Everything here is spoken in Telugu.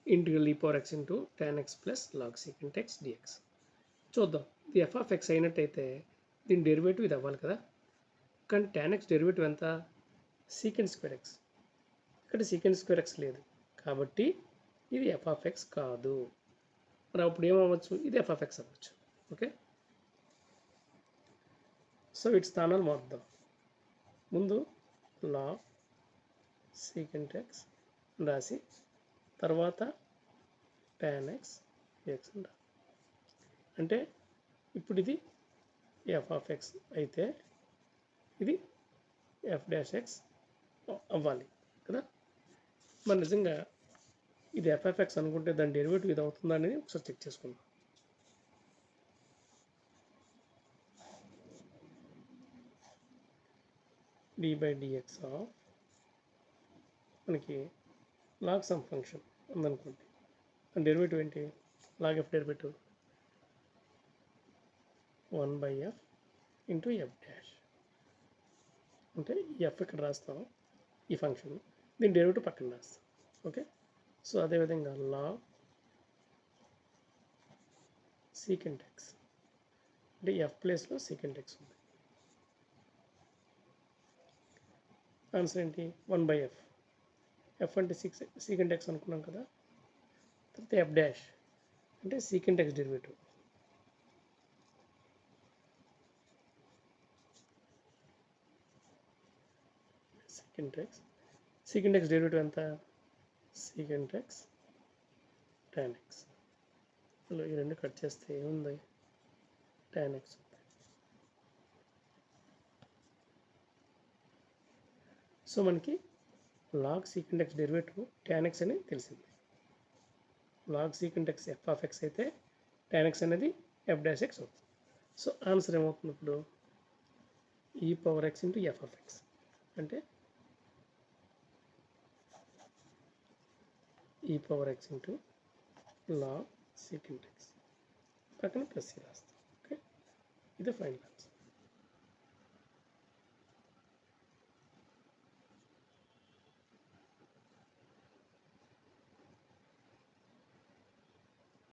Integral e power x into tan x plus log secant x dx. చూద్దాం, ఇది ఎఫ్ ఆఫ్ ఎక్స్ అయినట్టయితే దీని డెరివేటివ్ ఇది అవ్వాలి కదా. కానీ tan x డెరివేటివ్ ఎంత? Secant square X. ఇక్కడ సీకెంట్ స్క్వేర్ ఎక్స్ లేదు కాబట్టి ఇది ఎఫ్ ఆఫ్ ఎక్స్ కాదు. మరి అప్పుడు ఏమవ్వచ్చు? ఇది ఎఫ్ ఆఫ్ ఎక్స్ అవ్వచ్చు. ఓకే, సో వీటి స్థానాలు మార్చుదాం. ముందు log secant x రాసి తర్వాత tan x dx అంటే ఇప్పుడు ఇది ఎఫ్ ఆఫ్ ఎక్స్ అయితే ఇది ఎఫ్ డాష్ ఎక్స్ అవ్వాలి కదా. మరి నిజంగా ఇది ఎఫ్ ఆఫ్ ఎక్స్ అనుకుంటే దాని డెరివేటివ్ ఇది అవుతుందా అనేది ఒకసారి చెక్ చేసుకుందాం. డి బై డిఎక్స్ ఆఫ్ మనకి లాగ్ సమ్ ఫంక్షన్ ఉందనుకోండి, దాని డెరివేటివ్ ఏంటి? Log f derivative 1/f into f dash. అంటే ఈ ఎఫ్ ఇక్కడ రాస్తాం, ఈ ఫంక్షన్, దీని డెరివేటివ్ పక్కన రాస్తాం. ఓకే, సో అదేవిధంగా లాగ్ సీకెంట్ ఎక్స్ అంటే ఎఫ్ ప్లేస్లో సీకెంట్ ఎక్స్ ఉంది. ఆన్సర్ ఏంటి? 1/f. ఎఫ్ అంటే సీకెంట్ ఎక్స్ అనుకున్నాం కదా. తర్వాత ఎఫ్ డాష్ అంటే secant x derivative. Secant x derivative ఎంత? Secant x tan x. అలా ఈ రెండు కట్ చేస్తే ఏముంది? tan x ఉంది. సో మనకి log secant x derivative tan x అని తెలిసింది. Log secant x f of x అయితే tan x అనేది ఎఫ్ డాష్ ఎక్స్ అవుతుంది. సో ఆన్సర్ ఏమవుతుంది ఇప్పుడు? E power x into f of x అంటే e power x into log secant x పక్కన ప్లస్ రాస్తాం. ఓకే, ఇది ఫైనల్ ఆన్సర్.